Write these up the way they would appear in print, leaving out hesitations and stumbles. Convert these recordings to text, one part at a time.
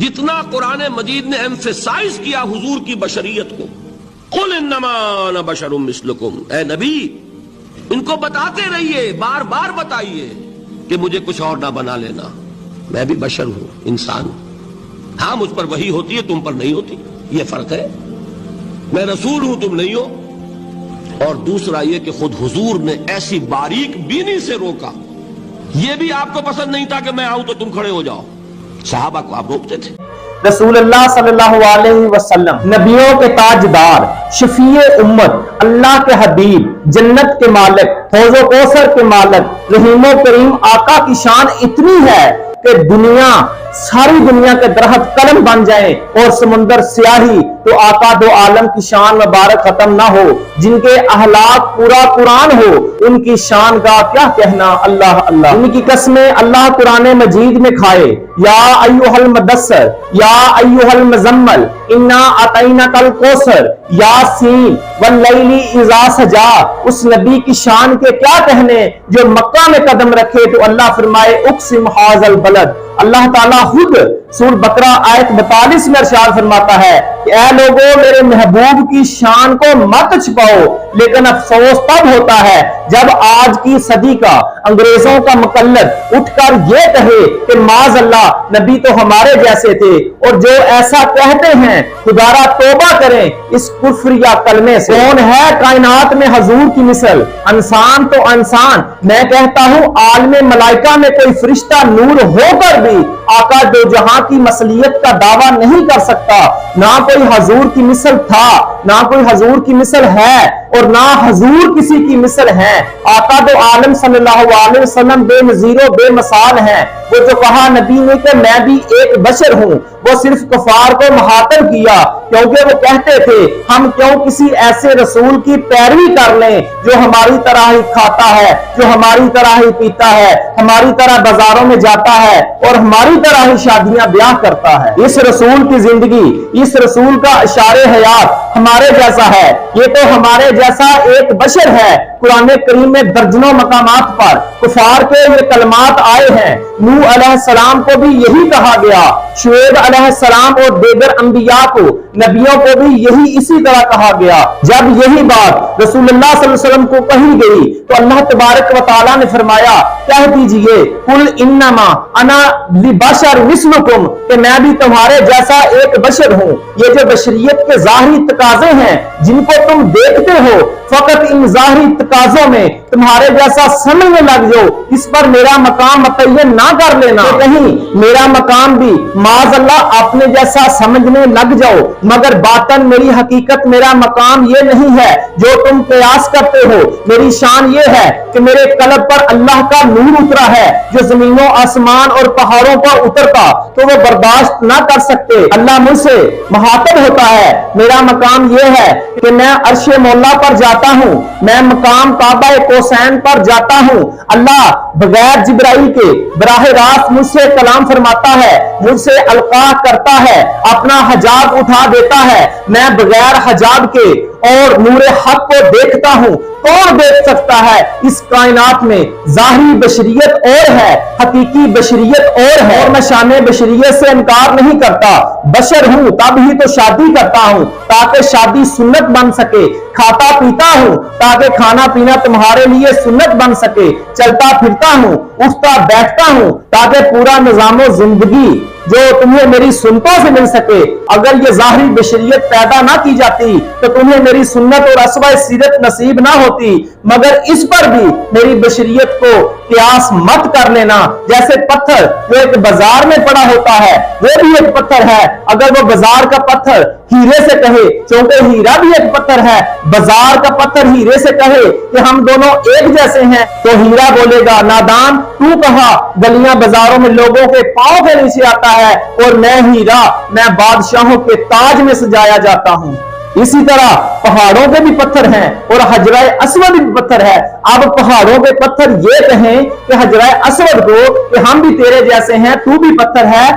جتنا قرآن مجید نے ایمفیسائز کیا حضور کی بشریت کو، قل انما انا بشر مثلکم، اے نبی ان کو بتاتے رہیے، بار بار بتائیے کہ مجھے کچھ اور نہ بنا لینا، میں بھی بشر ہوں، انسان ہوں، ہاں مجھ پر وحی ہوتی ہے، تم پر نہیں ہوتی، یہ فرق ہے، میں رسول ہوں تم نہیں ہو۔ اور دوسرا یہ کہ خود حضور نے ایسی باریک بینی سے روکا، یہ بھی آپ کو پسند نہیں تھا کہ میں آؤں تو تم کھڑے ہو جاؤ، صحابہ کو آپ روکتے تھے۔ رسول اللہ صلی اللہ علیہ وسلم نبیوں کے تاجدار، شفیع امت، اللہ کے حبیب، جنت کے مالک، حوض و کوثر کے مالک، رحیم و کریم آقا کی شان اتنی ہے کہ ساری دنیا کے درخت قلم بن جائیں اور سمندر سیاہی تو آقا دو عالم کی شان مبارک ختم نہ ہو، جن کے اخلاق پورا قرآن ہو، ان کی شان کا کیا کہنا، اللہ اللہ۔ ان کی قسمیں اللہ قرآن مجید میں کھائے، یا ایھا المدثر، یا ایھا المزمل، انا اعطیناک الکوثر، یاسین واللیل اذا سجا۔ اس نبی کی شان کے کیا کہنے جو مکہ میں قدم رکھے تو اللہ فرمائے اقسم ھذا البلد۔ اللہ تعالیٰ خود سورۃ بقرہ آیت 42 میں ارشاد فرماتا ہے کہ اے لوگوں میرے محبوب کی شان کو مت چھپاؤ، لیکن افسوس تب ہوتا ہے جب آج کی صدی کا انگریزوں کا مقلد اٹھ کر یہ کہے کہ معاذ اللہ نبی تو ہمارے جیسے تھے، اور جو ایسا کہتے ہیں خدارا توبہ کریں اس کفر یا کلمے سے۔ کون ہے کائنات میں حضور کی مثل؟ انسان تو انسان، میں کہتا ہوں عالم ملائکہ میں کوئی فرشتہ نور ہو کر بھی آقا دو جہاں کی مصلیت کا دعویٰ نہیں کر سکتا۔ نہ کوئی حضور کی مثل تھا، نہ کوئی حضور کی مثل ہے، اور نہ حضور کسی کی مثل ہے۔ آقا دو عالم صلی اللہ علیہ وسلم بے نظیر و بے مثال ہیں۔ وہ جو کہا نبی نے کہ میں بھی ایک بشر ہوں، وہ صرف کفار کو مخاطب کیا، کیونکہ وہ کہتے تھے ہم کیوں کسی ایسے رسول کی پیروی کر لیں جو ہماری طرح ہی کھاتا ہے، جو ہماری طرح ہی پیتا ہے، ہماری طرح بازاروں میں جاتا ہے اور ہماری طرح ہی شادیاں بیاہ کرتا ہے۔ اس رسول کی زندگی، اس رسول کا اشار حیات ہمارے جیسا ہے، یہ تو ہمارے جیسا ایک بشر ہے۔ قرآن کریم میں درجنوں مقامات پر کفار کے یہ کلمات آئے ہیں۔ نوح علیہ السلام کو بھی یہی کہا گیا، شعیب علیہ السلام اور دیگر انبیاء کو، نبیوں کو بھی یہی اسی طرح کہا گیا۔ جب یہی بات رسول اللہ صلی اللہ علیہ وسلم کو کہی گئی تو اللہ تبارک و تعالیٰ نے فرمایا کہہ دیجئے قل انما انا بشر مثلکم، کہ میں بھی تمہارے جیسا ایک بشر ہوں۔ یہ جو بشریت کے ظاہری تقاضے ہیں جن کو تم دیکھتے ہو، فقط ان ظاہری تقاضوں میں تمہارے جیسا سمجھنے لگ جاؤ، اس پر میرا مقام متعین نہ کر لینا کہ کہیں میرا مقام بھی معاذ اللہ اپنے جیسا سمجھنے لگ جاؤ، مگر باطن میری حقیقت میرا مقام یہ نہیں ہے جو تم قیاس کرتے ہو۔ میری شان یہ ہے کہ میرے قلب پر اللہ کا نور اترا ہے جو زمینوں آسمان اور پہاڑوں پر اترتا تو وہ برداشت نہ کر سکتے۔ اللہ مجھ سے مخاطب ہوتا ہے، میرا مقام یہ ہے کہ میں عرش مولا پر جاتا ہوں، میں مقام کعبہ کوسین پر جاتا ہوں۔ اللہ بغیر جبرائیل کے براہ راست مجھ سے کلام فرماتا ہے، مجھ سے القاء کرتا ہے، اپنا حجاب اٹھا دیتا ہے، میں بغیر حجاب کے اور نور حق کو دیکھتا ہوں۔ کون دیکھ سکتا ہے اس کائنات میں؟ ظاہری بشریت اور ہے، حقیقی بشریت اور ہے، اور میں شان بشریت سے انکار نہیں کرتا۔ بشر ہوں تب ہی تو شادی کرتا ہوں تاکہ شادی سنت بن سکے، کھاتا پیتا ہوں تاکہ کھانا پینا تمہارے لیے سنت بن سکے، چلتا پھرتا ہوں، اٹھتا بیٹھتا ہوں تاکہ پورا نظام و زندگی جو تمہیں میری سنتوں سے مل سکے۔ اگر یہ ظاہری بشریت پیدا نہ کی جاتی تو تمہیں میری سنت اور اسوہ سیرت نصیب نہ ہوتی، مگر اس پر بھی میری بشریت کو قیاس مت کر لینا۔ جیسے پتھر جو ایک بازار میں پڑا ہوتا ہے وہ بھی ایک پتھر ہے، اگر وہ بازار کا پتھر ہیرے سے کہے، چونکہ ہیرا بھی ایک پتھر ہے، بازار کا پتھر ہیرے سے کہے کہ ہم دونوں ایک جیسے ہیں تو ہیرا بولے گا نادان تو کہا گلیاں بازاروں میں لوگوں کے پاؤں کے نیچے آتا ہے، اور میں ہیرا، میں بادشاہوں کے تاج میں سجایا جاتا ہوں۔ اسی طرح پہاڑوں کے بھی پتھر ہیں اور حجرہ اسود بھی پتھر ہے۔ اب پہاڑوں کے پتھر یہ کہیں کہ حجرہ اسود کو کہ ہم بھی تیرے جیسے ہیں، تو بھی پتھر ہے،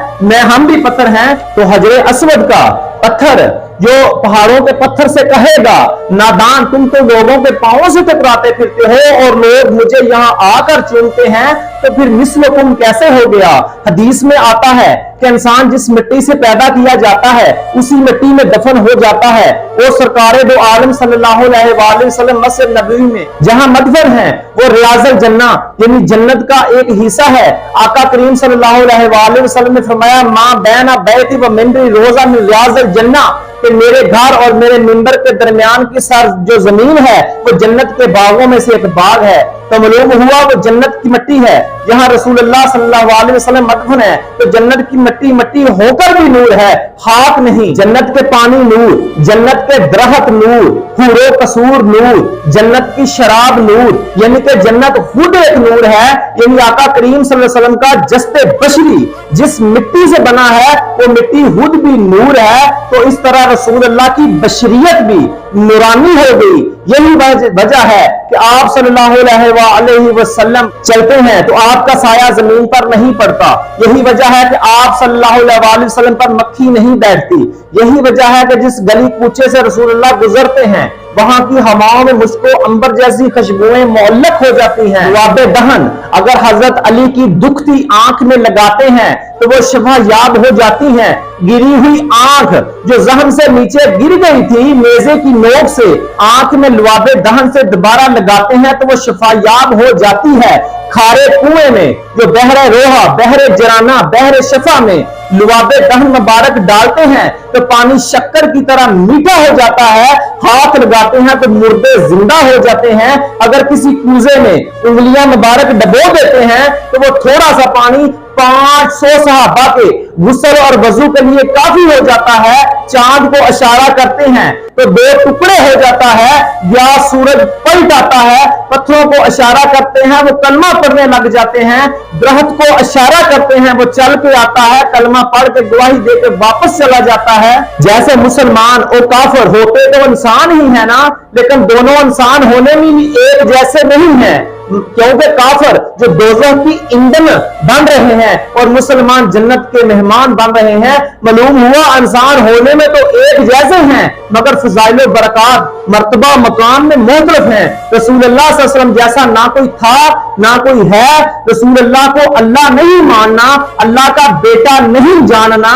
ہم بھی پتھر ہیں، تو حجرہ اسود کا پتھر جو پہاڑوں کے پتھر سے کہے گا نادان تم تو لوگوں کے پاؤں سے ٹکراتے پھرتے ہو اور لوگ مجھے یہاں آ کر چومتے ہیں، تو پھر مثلکم کیسے ہو گیا؟ حدیث میں آتا ہے کہ کہ انسان جس مٹی سے پیدا کیا جاتا ہے اسی مٹی میں دفن ہو جاتا ہے. وہ سرکار دو عالم صلی اللہ علیہ وآلہ وسلم مسجد نبوی میں جہاں مدفن ہے وہ ریاض الجنہ یعنی جنت کا ایک حصہ ہے. آقا کریم صلی اللہ علیہ وآلہ وسلم نے فرمایا ما بین بیتی و منبری روزہ من ریاض الجنہ, کہ میرے گھر اور میرے منبر کے درمیان کی سر جو زمین ہے وہ جنت کے باغوں میں سے ایک باغ ہے. تو معلوم ہوا وہ جنت کی مٹی ہے. یہاں رسول اللہ صلی اللہ علیہ وسلم مدفن ہے تو جنت کی مٹی مٹی ہو کر بھی نور ہے, خاک نہیں. جنت کے پانی نور, جنت کے درخت نور, حور و قصور نور, جنت کی شراب نور, یعنی کہ جنت خود ایک نور ہے. یعنی آقا کریم صلی اللہ علیہ وسلم کا جسد بشری جس مٹی سے بنا ہے وہ مٹی خود بھی نور ہے. تو اس طرح رسول اللہ کی بشریت بھی نورانی ہو گئی. یہی وجہ ہے کہ آپ صلی اللہ علیہ وآلہ وسلم چلتے ہیں تو آپ کا سایہ زمین پر نہیں پڑتا. یہی وجہ ہے کہ آپ صلی اللہ علیہ وآلہ وسلم پر مکھی نہیں بیٹھتی. یہی وجہ ہے کہ جس گلی کوچے سے رسول اللہ گزرتے ہیں وہاں کی ہواؤں میں مشک و عنبر جیسی خوشبوئیں معلق ہو جاتی ہیں. لعاب دہن اگر حضرت علی کی دکھتی آنکھ میں لگاتے ہیں تو وہ شفا یاب ہو جاتی ہیں. گری ہوئی آنکھ جو زخم سے نیچے گر گئی تھی نیزے کی نوک سے آنکھ میں لعاب دہن سے دوبارہ لگاتے ہیں تو وہ شفا یاب ہو جاتی ہے. کھارے کنویں میں جو بحر روحا, بحر جرانہ, بحر شفا میں لعاب دہن مبارک ڈالتے ہیں تو پانی شکر کی طرح میٹھا ہو جاتا ہے. ہاتھ لگاتے ہیں تو مردے زندہ ہو جاتے ہیں. اگر کسی کوزے میں انگلیاں مبارک ڈبو دیتے ہیں تو وہ تھوڑا سا پانی 500 صحابہ کے غسل اور وضو کے لیے کافی ہو جاتا ہے. چاند کو اشارہ کرتے ہیں تو 2 ٹکڑے ہو جاتا ہے یا سورج پلٹ آتا ہے. پتھروں کو اشارہ کرتے ہیں وہ کلمہ پڑھنے لگ جاتے ہیں. درخت کو اشارہ کرتے ہیں وہ چل کے آتا ہے, کلمہ پڑھ کے گواہی دے کے واپس چلا جاتا ہے. جیسے مسلمان اور کافر ہوتے تو انسان ہی ہے نا, لیکن دونوں انسان ہونے میں بھی ایک جیسے نہیں ہیں, کیونکہ کافر جو دوزخ کی ایندھن بن رہے ہیں اور مسلمان جنت کے مہمان بن رہے ہیں. معلوم ہوا انسان ہونے میں تو ایک جیسے ہیں مگر فضائل و برکات مرتبہ مقام میں مختلف ہیں. رسول اللہ صلی اللہ علیہ وسلم جیسا نہ کوئی تھا نہ کوئی ہے. رسول اللہ کو اللہ نہیں ماننا, اللہ کا بیٹا نہیں جاننا,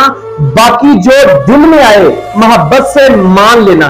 باقی جو دل میں آئے محبت سے مان لینا.